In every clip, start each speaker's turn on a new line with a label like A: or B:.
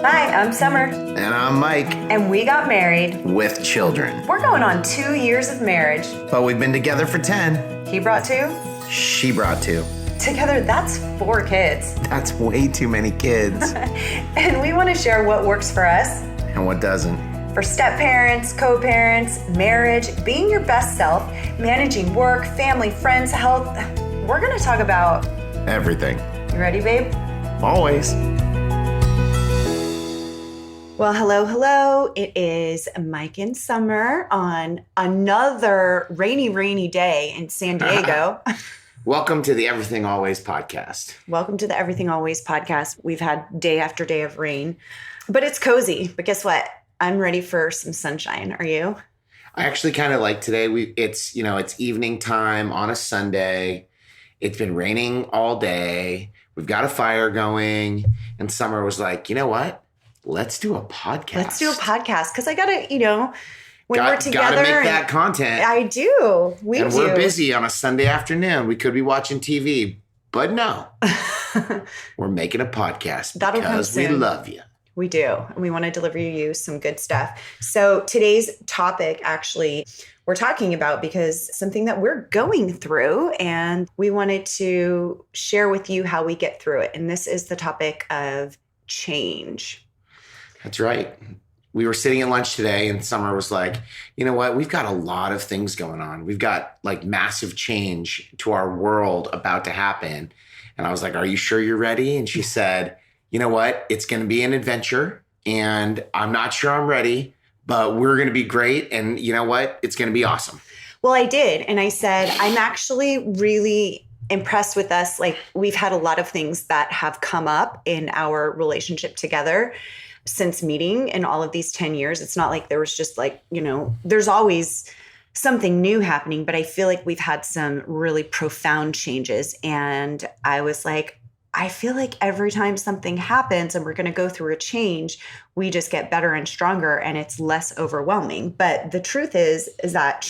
A: Hi, I'm Summer.
B: And I'm Mike.
A: And we got married.
B: With children.
A: We're going on 2 years of marriage.
B: But we've been together for 10.
A: He brought 2.
B: She brought 2.
A: Together, that's 4 kids.
B: That's way too many kids.
A: And we want to share what works for us.
B: And what doesn't.
A: For step-parents, co-parents, marriage, being your best self, managing work, family, friends, health. We're going to talk about
B: everything.
A: You ready, babe?
B: Always.
A: Well, hello. It is Mike and Summer on another rainy day in San Diego.
B: Welcome to the Everything Always podcast.
A: Welcome to the Everything Always podcast. We've had day after day of rain, but it's cozy. But guess what? I'm ready for some sunshine. Are you?
B: I actually kind of like today. It's evening time on a Sunday. It's been raining all day. We've got a fire going. And Summer was like, you know what? Let's do a podcast.
A: Because I got to, when we're together.
B: Got to make that content.
A: I do.
B: We're busy on a Sunday afternoon. We could be watching TV, but no. We're making a podcast because we love you.
A: We do. And we want to deliver you some good stuff. So today's topic, actually, we're talking about because something that we're going through, and we wanted to share with you how we get through it. And this is the topic of change.
B: That's right. We were sitting at lunch today and Summer was like, you know what? We've got a lot of things going on. We've got like massive change to our world about to happen. And I was like, are you sure you're ready? And she said, you know what? It's going to be an adventure and I'm not sure I'm ready, but we're going to be great. And you know what? It's going to be awesome.
A: Well, I did. And I said, I'm actually really impressed with us. Like, we've had a lot of things that have come up in our relationship together since meeting in all of these 10 years. It's not like there was just like, there's always something new happening, but I feel like we've had some really profound changes. And I was like, I feel like every time something happens and we're going to go through a change, we just get better and stronger and it's less overwhelming. But the truth is that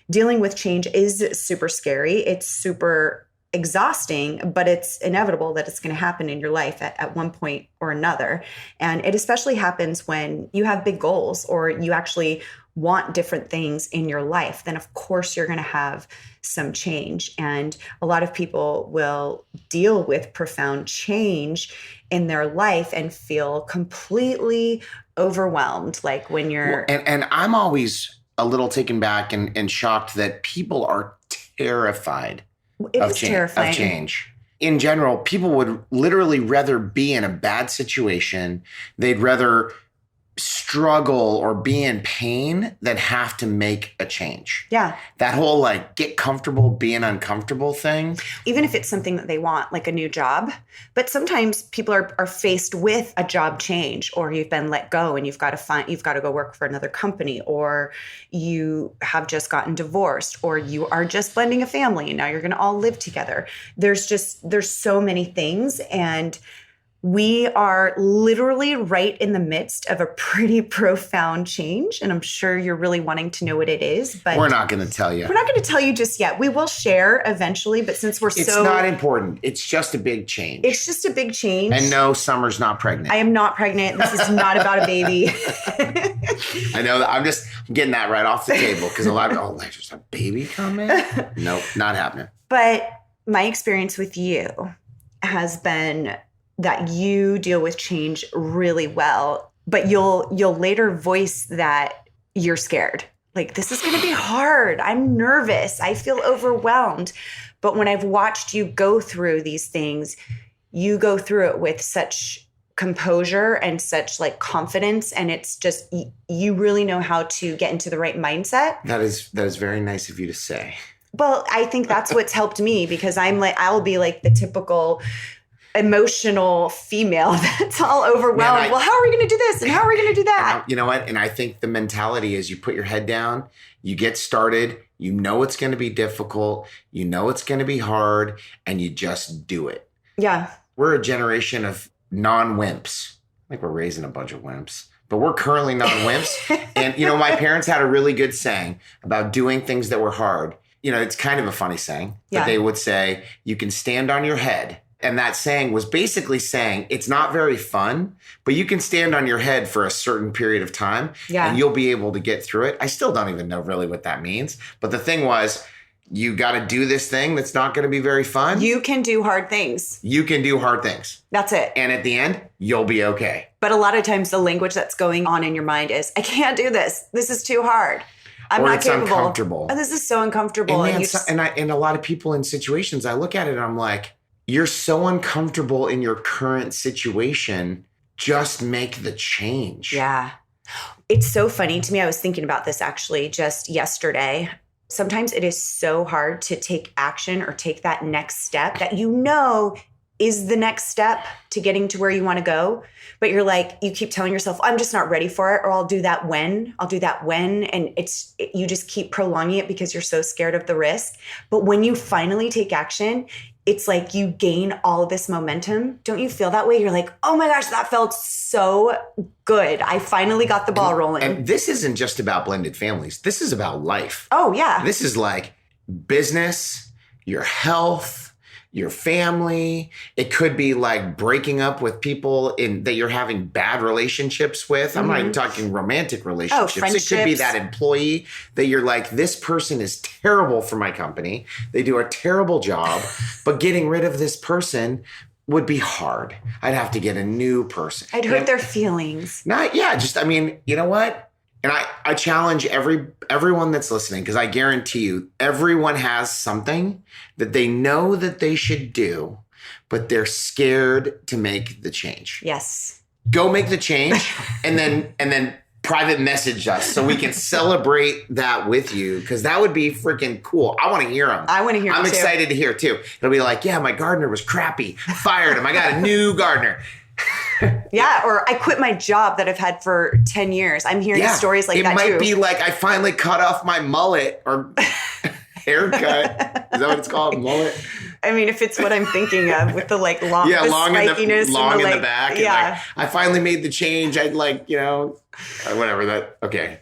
A: dealing with change is super scary. It's super exhausting, but it's inevitable that it's going to happen in your life at one point or another. And it especially happens when you have big goals or you actually want different things in your life. Then of course you're going to have some change. And a lot of people will deal with profound change in their life and feel completely overwhelmed. Like when you're...
B: And I'm always a little taken back and shocked that people are terrified of change. In general, people would literally rather be in a bad situation. They'd rather struggle or be in pain than have to make a change.
A: Yeah.
B: That whole get comfortable being uncomfortable thing.
A: Even if it's something that they want, like a new job. But sometimes people are faced with a job change, or you've been let go and you've got to go work for another company, or you have just gotten divorced, or you are just blending a family and now you're going to all live together. There's so many things, and we are literally right in the midst of a pretty profound change. And I'm sure you're really wanting to know what it is, but
B: we're not going to tell you.
A: We're not going to tell you just yet. We will share eventually, but since
B: it's not important. It's just a big change.
A: It's just a big change.
B: And no, Summer's not pregnant.
A: I am not pregnant. This is not about a baby.
B: I know that I'm getting that right off the table because a lot of, there's just a baby coming? Nope, not happening.
A: But my experience with you has been that you deal with change really well, but you'll later voice that you're scared. Like, this is going to be hard. I'm nervous. I feel overwhelmed. But when I've watched you go through these things, you go through it with such composure and such confidence. And it's just, you really know how to get into the right mindset.
B: That is very nice of you to say.
A: Well, I think that's what's helped me, because I'll be like the typical emotional female that's all overwhelmed. Well, how are we going to do this? And how are we going to do that?
B: You know what? And I think the mentality is you put your head down, you get started, you know it's going to be difficult, you know it's going to be hard, and you just do it.
A: Yeah.
B: We're a generation of non-wimps. I think we're raising a bunch of wimps, but we're currently non-wimps. And, my parents had a really good saying about doing things that were hard. It's kind of a funny saying, but they would say, you can stand on your head, And that saying was basically saying it's not very fun, but you can stand on your head for a certain period of time and you'll be able to get through it. I still don't even know really what that means. But the thing was, you got to do this thing that's not going to be very fun.
A: You can do hard things.
B: You can do hard things.
A: That's it.
B: And at the end, you'll be okay.
A: But a lot of times the language that's going on in your mind is, I can't do this. This is too hard. I'm not capable.
B: Uncomfortable.
A: Oh, this is so uncomfortable.
B: And a lot of people in situations, I look at it and I'm like, you're so uncomfortable in your current situation. Just make the change.
A: Yeah. It's so funny to me. I was thinking about this actually just yesterday. Sometimes it is so hard to take action or take that next step that you know is the next step to getting to where you want to go. But you're like, you keep telling yourself, I'm just not ready for it, or I'll do that when. And you just keep prolonging it because you're so scared of the risk. But when you finally take action, it's like you gain all of this momentum. Don't you feel that way? You're like, oh my gosh, that felt so good. I finally got the ball rolling.
B: And this isn't just about blended families. This is about life.
A: Oh, yeah.
B: This is like business, your health, your family. It could be like breaking up with people that you're having bad relationships with. I'm not even talking romantic relationships. It could be that employee that you're like, this person is terrible for my company. They do a terrible job, but getting rid of this person would be hard. I'd have to get a new person.
A: I'd hurt their feelings.
B: You know what? And I challenge everyone that's listening, because I guarantee you, everyone has something that they know that they should do, but they're scared to make the change.
A: Yes.
B: Go make the change and then private message us so we can celebrate that with you, because that would be freaking cool. I want to hear them.
A: I want to hear them
B: I'm excited to hear too. It'll be like, yeah, my gardener was crappy. Fired him. I got a new gardener.
A: Yeah, or I quit my job that I've had for 10 years. I'm hearing stories like that too.
B: It might be like I finally cut off my mullet or haircut. Is that what it's called? Mullet?
A: I mean, if it's what I'm thinking of with the like long, the spikiness
B: long in
A: the
B: the back.
A: Yeah.
B: And I finally made the change. I'd whatever that. Okay.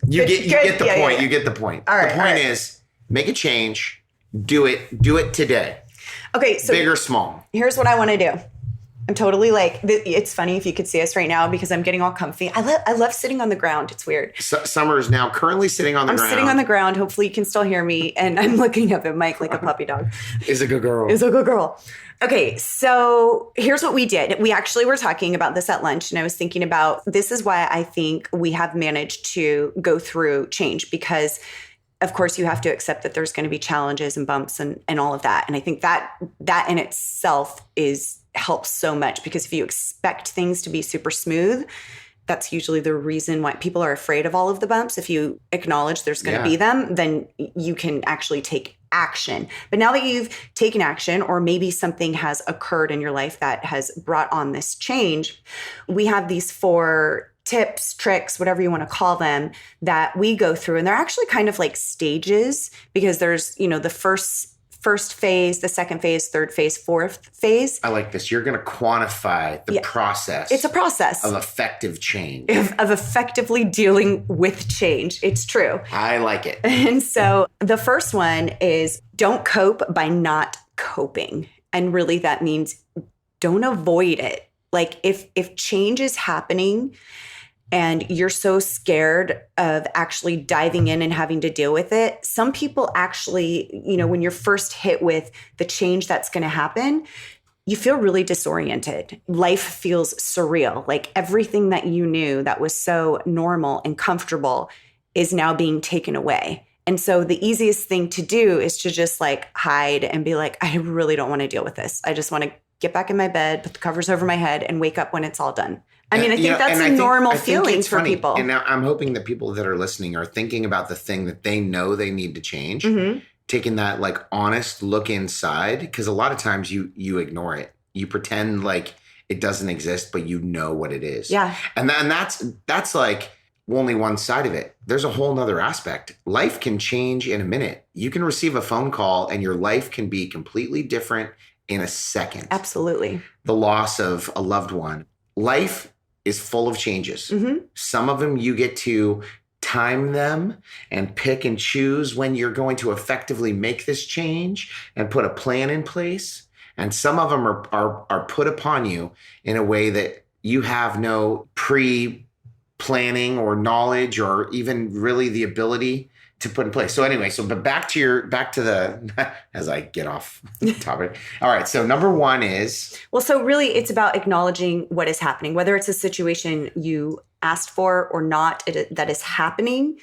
B: You get the point. Yeah. You get the point.
A: All right,
B: the point is make a change. Do it today.
A: Okay. So
B: big or small.
A: Here's what I want to do. I'm totally like, it's funny if you could see us right now because I'm getting all comfy. I love sitting on the ground. It's weird.
B: Summer is now currently sitting on the ground.
A: I'm sitting on the ground. Hopefully you can still hear me. And I'm looking up at Mike like a puppy dog.
B: Is a good girl.
A: Is a good girl. Okay, so here's what we did. We actually were talking about this at lunch, and I was thinking about this is why I think we have managed to go through change, because of course you have to accept that there's going to be challenges and bumps and all of that. And I think that in itself helps so much, because if you expect things to be super smooth, that's usually the reason why people are afraid of all of the bumps. If you acknowledge there's going to be them, then you can actually take action. But now that you've taken action, or maybe something has occurred in your life that has brought on this change, we have these 4 tips, tricks, whatever you want to call them, that we go through. And they're actually kind of like stages, because there's, the first phase, the second phase, third phase, fourth phase.
B: I like this. You're going to quantify the process.
A: It's a process
B: of effective change.
A: Of effectively dealing with change. It's true.
B: I like it.
A: And so the first one is don't cope by not coping. And really that means don't avoid it. Like if change is happening and you're so scared of actually diving in and having to deal with it, some people actually, when you're first hit with the change that's going to happen, you feel really disoriented. Life feels surreal. Like everything that you knew that was so normal and comfortable is now being taken away. And so the easiest thing to do is to just like hide and be like, I really don't want to deal with this. I just want to get back in my bed, put the covers over my head, and wake up when it's all done. I mean, I think that's a normal feeling for people.
B: And now I'm hoping that people that are listening are thinking about the thing that they know they need to change, taking that like honest look inside, because a lot of times you ignore it. You pretend like it doesn't exist, but you know what it is.
A: Yeah.
B: And that's like only one side of it. There's a whole nother aspect. Life can change in a minute. You can receive a phone call and your life can be completely different in a second.
A: Absolutely.
B: The loss of a loved one. Life is full of changes. Some of them you get to time them and pick and choose when you're going to effectively make this change and put a plan in place. And some of them are put upon you in a way that you have no pre-planning or knowledge or even really the ability to put in place. So anyway, but back to the, as I get off topic. All right. So number one is.
A: Well, so really it's about acknowledging what is happening, whether it's a situation you asked for or not, that is happening,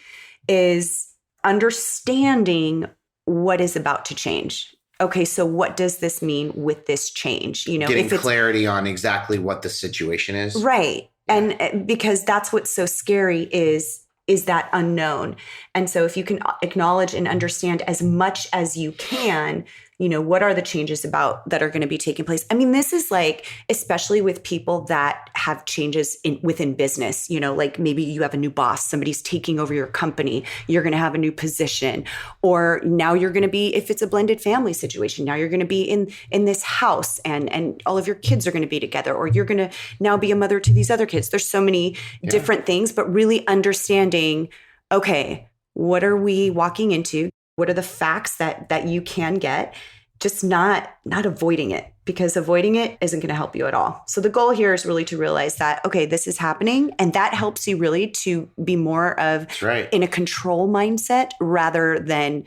A: is understanding what is about to change. Okay. So what does this mean with this change? You know,
B: getting clarity on exactly what the situation is.
A: Right. And because that's what's so scary is that unknown. And so if you can acknowledge and understand as much as you can, you know, what are the changes that are going to be taking place? I mean, this is like, especially with people that have changes within business, you know, like maybe you have a new boss, somebody's taking over your company, you're going to have a new position, or now you're going to be, if it's a blended family situation, now you're going to be in this house and all of your kids are going to be together, or you're going to now be a mother to these other kids. There's so many different things, but really understanding, okay, what are we walking into? What are the facts that you can get? Just not avoiding it, because avoiding it isn't going to help you at all. So the goal here is really to realize that, okay, this is happening. And that helps you really to be more of in a control mindset rather than,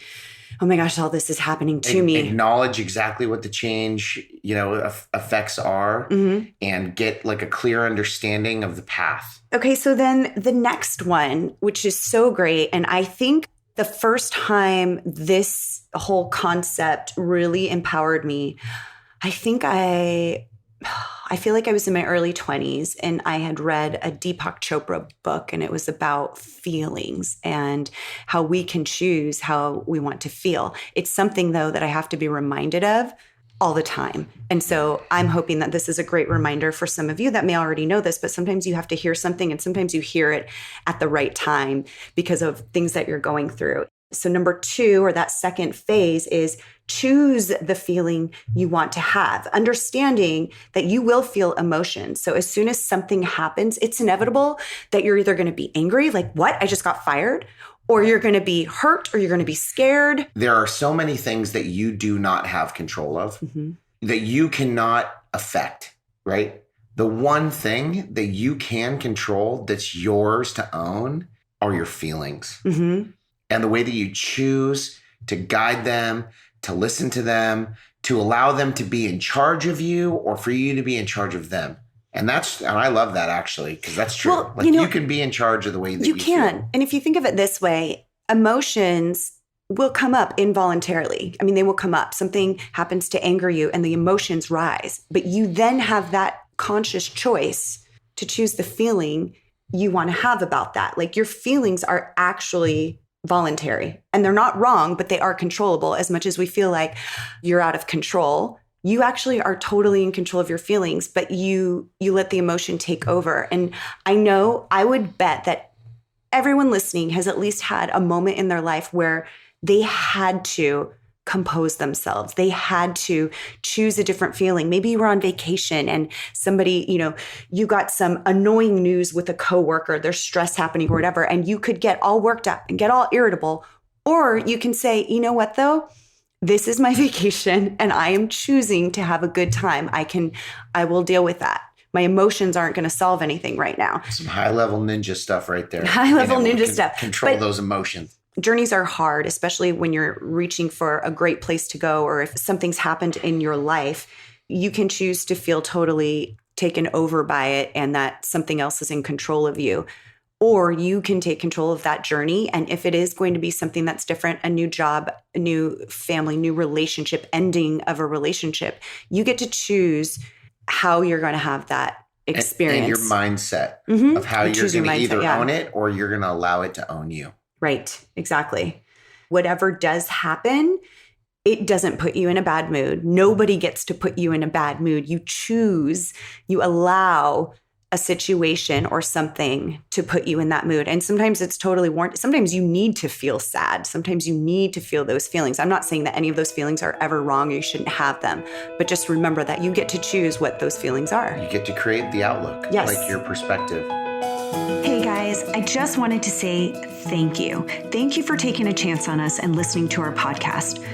A: oh my gosh, all this is happening to me.
B: Acknowledge exactly what the change, you know, effects are, and get like a clear understanding of the path.
A: Okay. So then the next one, which is so great. And I think the first time this whole concept really empowered me, I think I feel like I was in my early 20s and I had read a Deepak Chopra book, and it was about feelings and how we can choose how we want to feel. It's something, though, that I have to be reminded of all the time. And so I'm hoping that this is a great reminder for some of you that may already know this, but sometimes you have to hear something and sometimes you hear it at the right time because of things that you're going through. So number 2, or that second phase, is choose the feeling you want to have, understanding that you will feel emotions. So as soon as something happens, it's inevitable that you're either going to be angry, like, what? I just got fired. Or you're going to be hurt, or you're going to be scared.
B: There are so many things that you do not have control of, that you cannot affect, right? The one thing that you can control that's yours to own are your feelings. And the way that you choose to guide them, to listen to them, to allow them to be in charge of you, or for you to be in charge of them. And I love that, actually, because that's true. Well, like, you can be in charge of the way that you can. Feel.
A: And if you think of it this way, emotions will come up involuntarily. I mean, they will come up. Something happens to anger you and the emotions rise. But you then have that conscious choice to choose the feeling you want to have about that. Like, your feelings are actually voluntary, and they're not wrong, but they are controllable. As much as we feel like you're out of control, you actually are totally in control of your feelings, but you let the emotion take over. And I would bet that everyone listening has at least had a moment in their life where they had to compose themselves. They had to choose a different feeling. Maybe you were on vacation and somebody, you got some annoying news with a coworker, there's stress happening or whatever, and you could get all worked up and get all irritable. Or you can say, you know what though? This is my vacation and I am choosing to have a good time. I will deal with that. My emotions aren't going to solve anything right now.
B: Some high-level ninja stuff right there.
A: High-level ninja stuff.
B: Control those emotions.
A: Journeys are hard, especially when you're reaching for a great place to go, or if something's happened in your life, you can choose to feel totally taken over by it and that something else is in control of you. Or you can take control of that journey. And if it is going to be something that's different, a new job, a new family, new relationship, ending of a relationship, you get to choose how you're going to have that experience.
B: And your mindset of how you're going to either own it or you're going to allow it to own you.
A: Right. Exactly. Whatever does happen, it doesn't put you in a bad mood. Nobody gets to put you in a bad mood. You choose, you allow a situation or something to put you in that mood. And sometimes it's totally warranted. Sometimes you need to feel sad. Sometimes you need to feel those feelings. I'm not saying that any of those feelings are ever wrong or you shouldn't have them, but just remember that you get to choose what those feelings are.
B: You get to create the outlook, like your perspective.
C: Hey guys, I just wanted to say thank you. Thank you for taking a chance on us and listening to our podcast.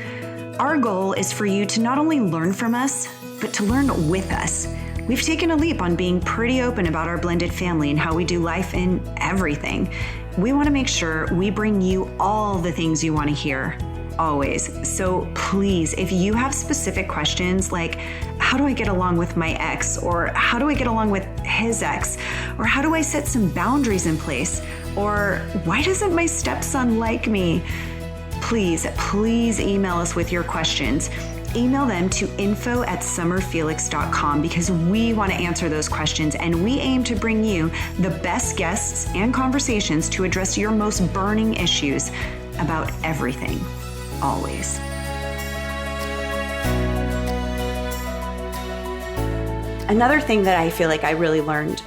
C: Our goal is for you to not only learn from us, but to learn with us. We've taken a leap on being pretty open about our blended family and how we do life in everything. We want to make sure we bring you all the things you want to hear, always. So please, if you have specific questions like, how do I get along with my ex? Or how do I get along with his ex? Or how do I set some boundaries in place? Or why doesn't my stepson like me? Please email us with your questions. Email them to info@summerfelix.com because we want to answer those questions, and we aim to bring you the best guests and conversations to address your most burning issues about everything, always.
A: Another thing that I feel like I really learned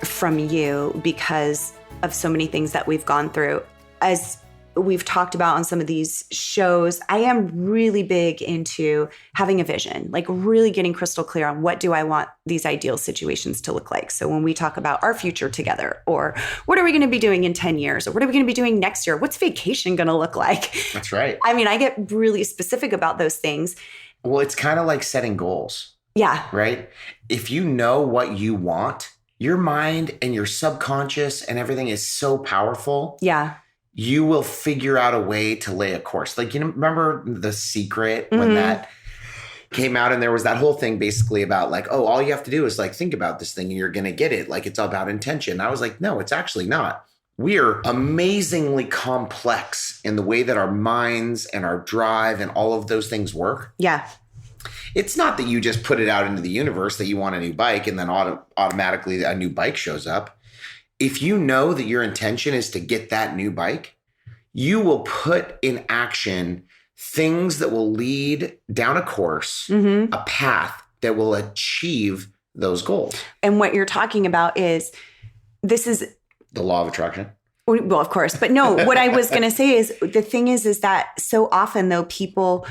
A: from you because of so many things that we've gone through, as we've talked about on some of these shows, I am really big into having a vision, like really getting crystal clear on what do I want these ideal situations to look like. So when we talk about our future together, or what are we going to be doing in 10 years, or what are we going to be doing next year? What's vacation going to look like?
B: That's right.
A: I mean, I get really specific about those things.
B: Well, it's kind of like setting goals.
A: Yeah.
B: Right? If you know what you want, your mind and your subconscious and everything is so powerful.
A: Yeah.
B: You will figure out a way to lay a course. Like, remember The Secret when that came out, and there was that whole thing basically about like, oh, all you have to do is like think about this thing and you're going to get it. Like, it's all about intention. I was like, no, it's actually not. We are amazingly complex in the way that our minds and our drive and all of those things work.
A: Yeah.
B: It's not that you just put it out into the universe that you want a new bike and then automatically a new bike shows up. If you know that your intention is to get that new bike, you will put in action things that will lead down a course, a path that will achieve those goals.
A: And what you're talking about is, this is
B: the law of attraction.
A: Well, of course. But no, what I was going to say is, the thing is that so often though, people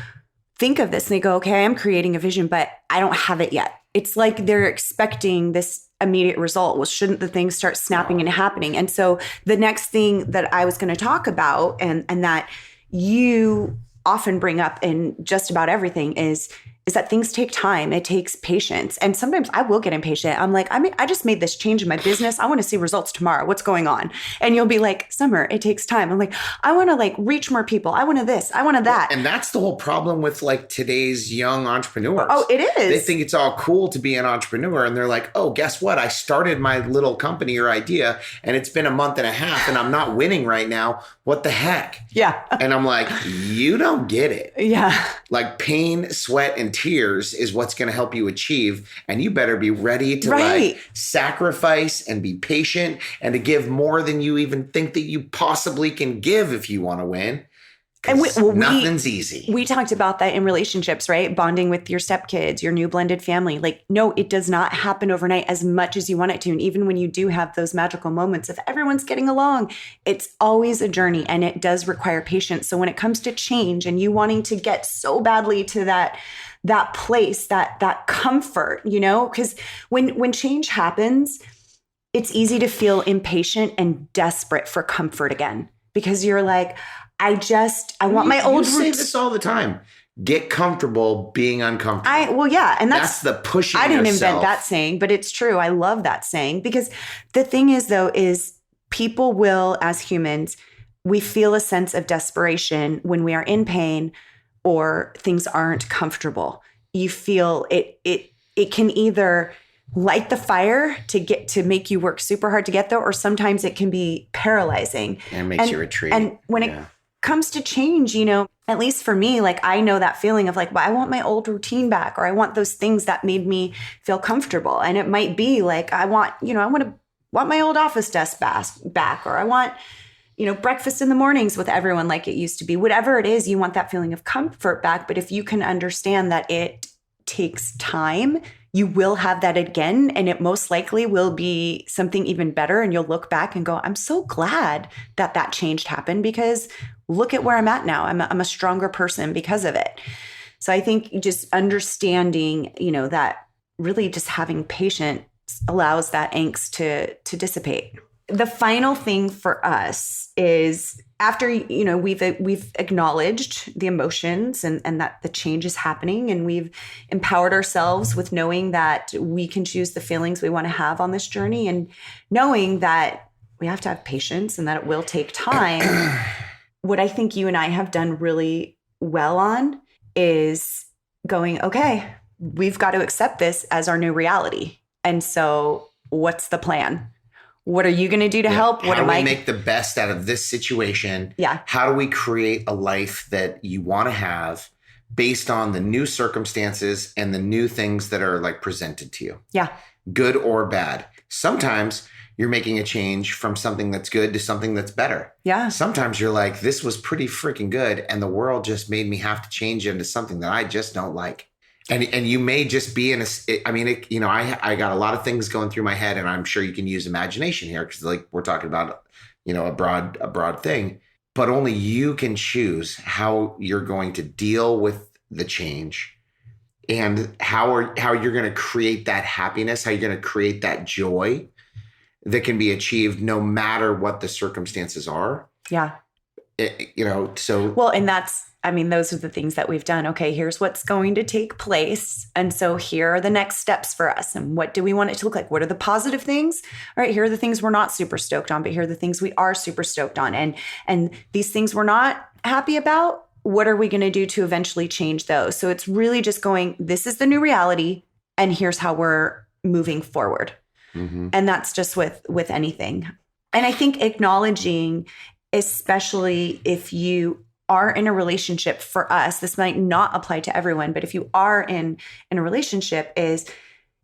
A: think of this and they go, okay, I'm creating a vision, but I don't have it yet. It's like they're expecting this immediate result. Well, shouldn't the things start snapping and happening? And so the next thing that I was going to talk about, and that you often bring up in just about everything, is that things take time. It takes patience. And sometimes I will get impatient. I'm like, I just made this change in my business. I want to see results tomorrow. What's going on? And you'll be like, Summer, it takes time. I'm like, I want to like reach more people. I want to this. I want to that.
B: And that's the whole problem with like today's young entrepreneurs.
A: Oh, it is.
B: They think it's all cool to be an entrepreneur. And they're like, oh, guess what? I started my little company or idea and it's been a month and a half and I'm not winning right now. What the heck?
A: Yeah.
B: And I'm like, you don't get it.
A: Yeah.
B: Like pain, sweat, and tears is what's going to help you achieve. And you better be ready to like sacrifice and be patient and to give more than you even think that you possibly can give if you want to win. And nothing's easy.
A: We talked about that in relationships, right? Bonding with your stepkids, your new blended family. Like, no, it does not happen overnight as much as you want it to. And even when you do have those magical moments of everyone's getting along, it's always a journey and it does require patience. So when it comes to change and you wanting to get so badly to that place, that comfort, you know, because when change happens, it's easy to feel impatient and desperate for comfort again, because you're like, I want my old roots.
B: You say this all the time. Get comfortable being uncomfortable.
A: Well, yeah. And that's
B: the pushing
A: I didn't
B: yourself.
A: invent that saying, but it's true. I love that saying, because the thing is, though, is people will, as humans, we feel a sense of desperation when we are in pain or things aren't comfortable. You feel it can either light the fire to make you work super hard to get there, or sometimes it can be paralyzing.
B: And it makes you retreat.
A: And when it comes to change, you know, at least for me, like I know that feeling of like, well, I want my old routine back, or I want those things that made me feel comfortable. And it might be like, I want my old office desk back, or I want, breakfast in the mornings with everyone like it used to be. Whatever it is, you want that feeling of comfort back. But if you can understand that it takes time, you will have that again, and it most likely will be something even better. And you'll look back and go, I'm so glad that change happened, because look at where I'm at now. I'm a stronger person because of it. So I think just understanding, that really just having patience allows that angst to dissipate. the final thing for us is after, we've acknowledged the emotions and that the change is happening, and we've empowered ourselves with knowing that we can choose the feelings we want to have on this journey, and knowing that we have to have patience and that it will take time. What I think you and I have done really well on is going, okay, we've got to accept this as our new reality. And so what's the plan? What are you going to do to help?
B: How do we make the best out of this situation?
A: Yeah.
B: How do we create a life that you want to have based on the new circumstances and the new things that are like presented to you?
A: Yeah.
B: Good or bad. Sometimes you're making a change from something that's good to something that's better.
A: Yeah.
B: Sometimes you're like, this was pretty freaking good, and the world just made me have to change into something that I just don't like. And you may just be in I got a lot of things going through my head, and I'm sure you can use imagination here because like we're talking about, a broad thing, but only you can choose how you're going to deal with the change and how you're going to create that happiness, how you're going to create that joy that can be achieved no matter what the circumstances are.
A: Yeah.
B: Well,
A: and those are the things that we've done. Okay, here's what's going to take place. And so here are the next steps for us. And what do we want it to look like? What are the positive things? All right, here are the things we're not super stoked on, but here are the things we are super stoked on. And these things we're not happy about, what are we going to do to eventually change those? So it's really just going, this is the new reality, and here's how we're moving forward. Mm-hmm. And that's just with anything. And I think acknowledging, especially if you are in a relationship, for us, this might not apply to everyone, but if you are in a relationship, is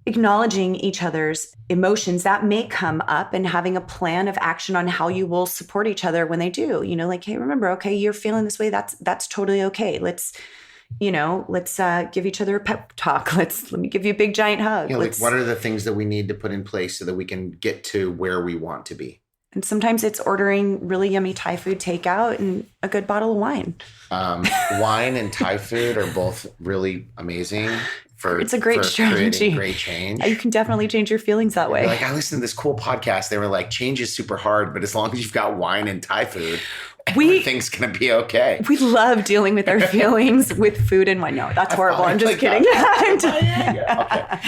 A: acknowledging each other's emotions that may come up and having a plan of action on how you will support each other when they do. Like, hey, remember, okay, you're feeling this way. That's totally okay. Let's give each other a pep talk. Let me give you a big giant hug.
B: What are the things that we need to put in place so that we can get to where we want to be?
A: And sometimes it's ordering really yummy Thai food takeout and a good bottle of wine.
B: Wine and Thai food are both really amazing.
A: It's a great strategy.
B: Great change.
A: You can definitely change your feelings that way.
B: Like, I listened to this cool podcast. They were like, change is super hard, but as long as you've got wine and Thai food, everything's going to be okay.
A: We love dealing with our feelings with food and wine. No, that's horrible. I'm just kidding.
B: Okay.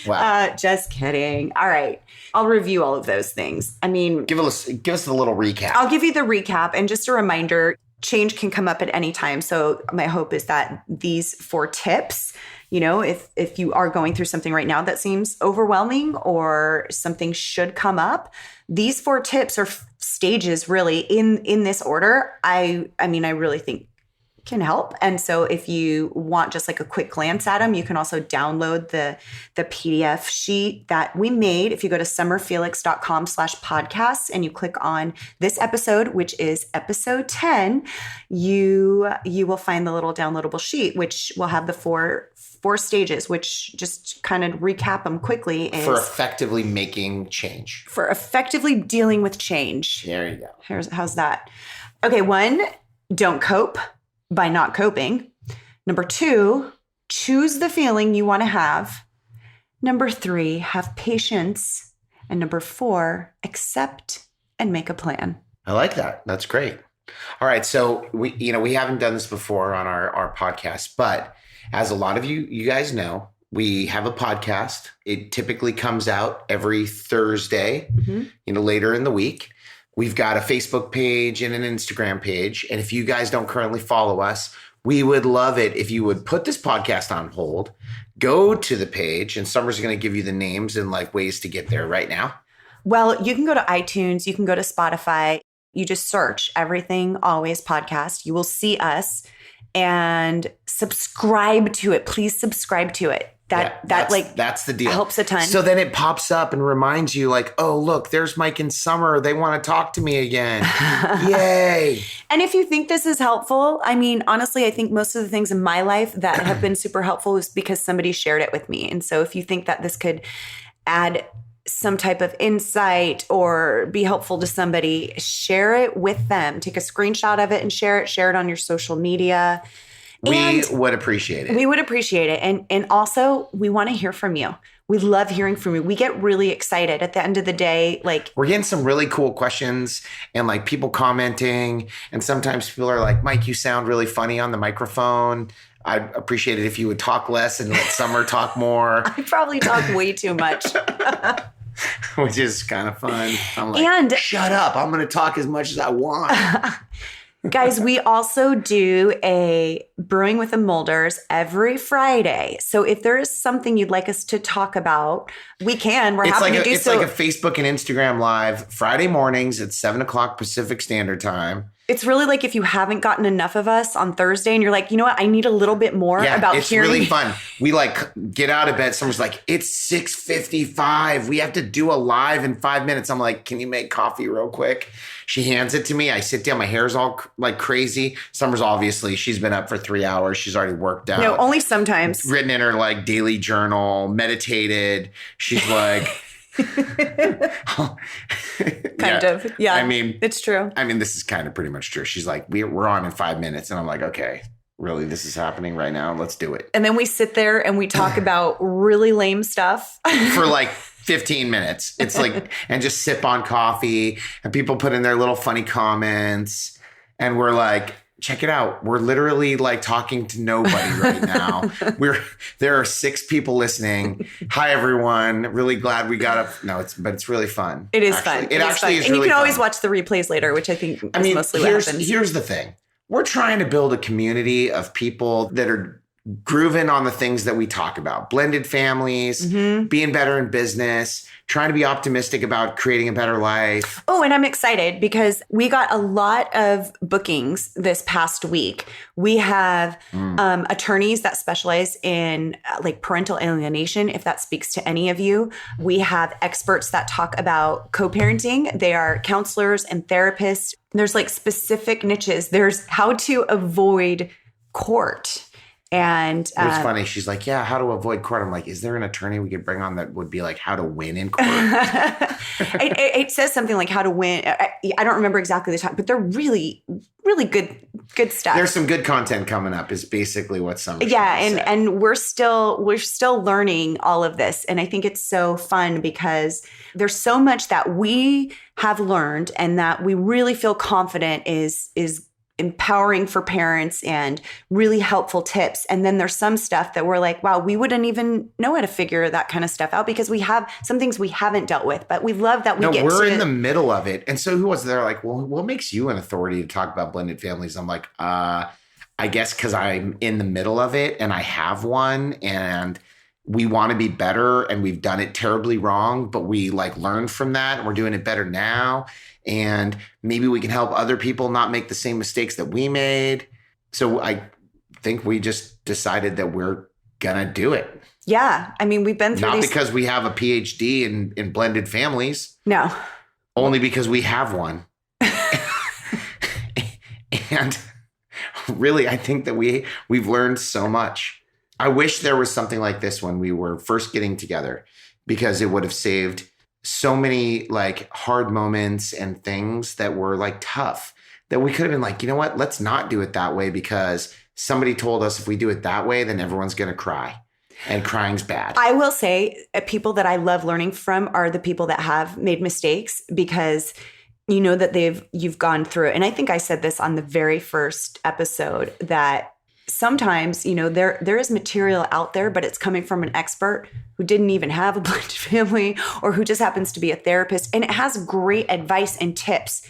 B: Wow.
A: Just kidding. All right. I'll review all of those things.
B: Give us a little recap.
A: I'll give you the recap, and just a reminder, change can come up at any time. So my hope is that these 4 tips, if you are going through something right now that seems overwhelming or something should come up, these 4 tips are stages really in this order. I really think can help. And so if you want just like a quick glance at them, you can also download the PDF sheet that we made. If you go to summerfelix.com/podcasts and you click on this episode, which is episode 10, you will find the little downloadable sheet, which will have the four stages, which just kind of recap them quickly.
B: For effectively making change.
A: For effectively dealing with change.
B: There you go.
A: How's that? Okay, 1, don't cope by not coping. Number 2, choose the feeling you want to have. Number 3, have patience. And number 4, accept and make a plan.
B: I like that. That's great. All right. So we haven't done this before on our podcast, but as a lot of you guys know, we have a podcast. It typically comes out every Thursday, later in the week. We've got a Facebook page and an Instagram page. And if you guys don't currently follow us, we would love it if you would put this podcast on hold, go to the page, and Summer's going to give you the names and like ways to get there right now.
A: Well, you can go to iTunes, you can go to Spotify. You just search Everything Always Podcast. You will see us, and subscribe to it. Please subscribe to it. That's
B: the deal.
A: Helps a ton.
B: So then it pops up and reminds you like, oh, look, there's Mike and Summer. They want to talk to me again. Yay.
A: And if you think this is helpful, honestly, I think most of the things in my life that have been super helpful is because somebody shared it with me. And so if you think that this could add some type of insight or be helpful to somebody, share it with them. Take a screenshot of it and share it on your social media.
B: We would appreciate it.
A: We would appreciate it. And also, we want to hear from you. We love hearing from you. We get really excited at the end of the day. Like,
B: we're getting some really cool questions and like people commenting. And sometimes people are like, Mike, you sound really funny on the microphone. I'd appreciate it if you would talk less and let Summer talk more.
A: I probably talk way too much.
B: Which is kind of fun. I'm like,
A: And
B: shut up. I'm going to talk as much as I want.
A: guys, we also do a Brewing with the Molders every Friday. So if there is something you'd like us to talk about, we can. We're happy to do
B: it's
A: so.
B: like a Facebook and Instagram live Friday mornings at 7:00 Pacific Standard Time.
A: It's really like if you haven't gotten enough of us on Thursday and you're like, you know what, I need a little bit more about
B: it's
A: hearing.
B: really fun. We like get out of bed. Someone's like, it's 6:55. We have to do a live in 5 minutes. I'm like, can you make coffee real quick? She hands it to me. I sit down. My hair's all like crazy. Summer's obviously, she's been up for 3 hours. She's already worked out.
A: No, only sometimes.
B: Written in her like daily journal, meditated. She's like...
A: kind of. Yeah.
B: I mean,
A: it's true.
B: I mean, this is kind of pretty much true. She's like, we're on in 5 minutes. And I'm like, okay, really, this is happening right now. Let's do it.
A: And then we sit there and we talk about really lame stuff.
B: For like 15 minutes. It's like, and just sip on coffee and people put in their little funny comments. And we're like, check it out. We're literally like talking to nobody right now. There are 6 people listening. Hi, everyone. Really glad we got up. No, it's really fun.
A: It is
B: actually.
A: fun.
B: It actually is
A: and
B: really
A: you can always
B: fun.
A: watch the replays later, which I think is mostly what happens.
B: Here's the thing. We're trying to build a community of people that are grooving on the things that we talk about. Blended families, being better in business, trying to be optimistic about creating a better life.
A: Oh, and I'm excited because we got a lot of bookings this past week. We have attorneys that specialize in like parental alienation, if that speaks to any of you. We have experts that talk about co-parenting. They are counselors and therapists. There's like specific niches. There's how to avoid court. And
B: it's funny. She's like, yeah, how to avoid court. I'm like, is there an attorney we could bring on that would be like how to win in court?
A: it says something like how to win. I don't remember exactly the time, but they're really, really good stuff.
B: There's some good content coming up is basically what Summer's
A: and we're still learning all of this. And I think it's so fun because there's so much that we have learned and that we really feel confident is empowering for parents and really helpful tips. And then there's some stuff that we're like, wow, we wouldn't even know how to figure that kind of stuff out because we have some things we haven't dealt with, but we love that
B: we're in the middle of it. And so who was there like, well, what makes you an authority to talk about blended families? I'm like, I guess because I'm in the middle of it and I have one and we want to be better and we've done it terribly wrong, but we like learned from that and we're doing it better now. And maybe we can help other people not make the same mistakes that we made. So I think we just decided that we're going to do it.
A: Yeah. I mean, we've been through
B: Not because we have a PhD in blended families.
A: No.
B: Only because we have one. And really, I think that we've learned so much. I wish there was something like this when we were first getting together because it would have saved so many like hard moments and things that were like tough that we could have been like, you know what, let's not do it that way because somebody told us if we do it that way, then everyone's going to cry and crying's bad.
A: I will say people that I love learning from are the people that have made mistakes because you know that you've gone through it. And I think I said this on the very first episode that sometimes, you know, there is material out there, but it's coming from an expert who didn't even have a blended family or who just happens to be a therapist. And it has great advice and tips.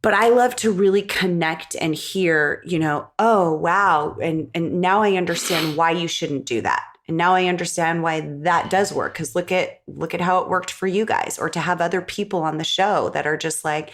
A: But I love to really connect and hear, you know, oh, wow. And now I understand why you shouldn't do that. And now I understand why that does work. Because look at how it worked for you guys. Or to have other people on the show that are just like,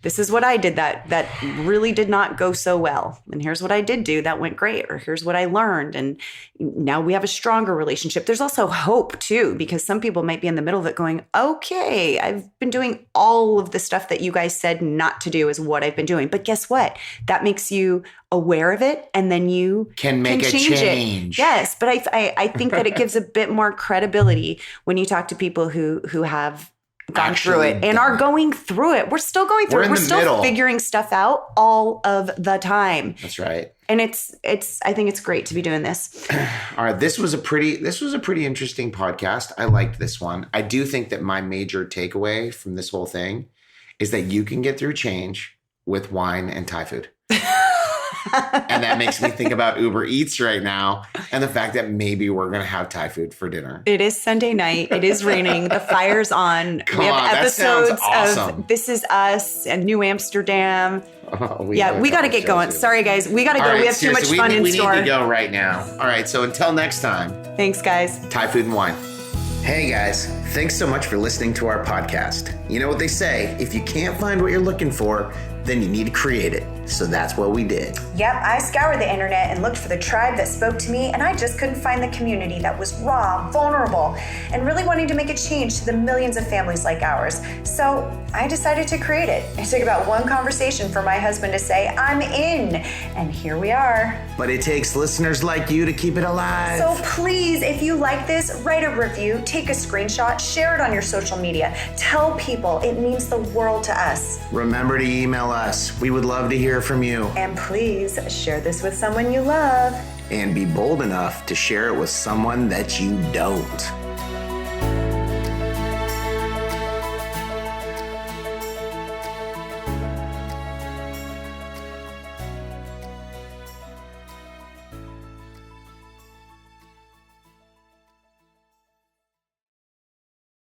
A: this is what I did that really did not go so well. And here's what I did do that went great. Or here's what I learned. And now we have a stronger relationship. There's also hope too, because some people might be in the middle of it going, okay, I've been doing all of the stuff that you guys said not to do is what I've been doing. But guess what? That makes you aware of it. And then you
B: can make a change.
A: Yes. But I think that it gives a bit more credibility when you talk to people who have gone through it and are going through it. We're still going through it. We're still figuring stuff out all of the time.
B: That's right.
A: And I think it's great to be doing this.
B: All right. This was a pretty interesting podcast. I liked this one. I do think that my major takeaway from this whole thing is that you can get through change with wine and Thai food. And that makes me think about Uber Eats right now and the fact that maybe we're going to have Thai food for dinner.
A: It is Sunday night. It is raining. The fire's on. We have episodes of This Is Us and New Amsterdam. We got to get going. Sorry, guys. We got to go.
B: Right,
A: we have too much fun in store.
B: We need to go right now. All right. So until next time.
A: Thanks, guys.
B: Thai food and wine. Hey, guys. Thanks so much for listening to our podcast. You know what they say, if you can't find what you're looking for, then you need to create it. So that's what we did.
C: Yep, I scoured the internet and looked for the tribe that spoke to me, and I just couldn't find the community that was raw, vulnerable, and really wanting to make a change to the millions of families like ours. So I decided to create it. It took about one conversation for my husband to say, I'm in, and here we are.
B: But it takes listeners like you to keep it alive.
C: So please, if you like this, write a review, take a screenshot, share it on your social media. Tell people. It means the world to us.
B: Remember to email us. We would love to hear from you.
C: And please share this with someone you love.
B: And be bold enough to share it with someone that you don't.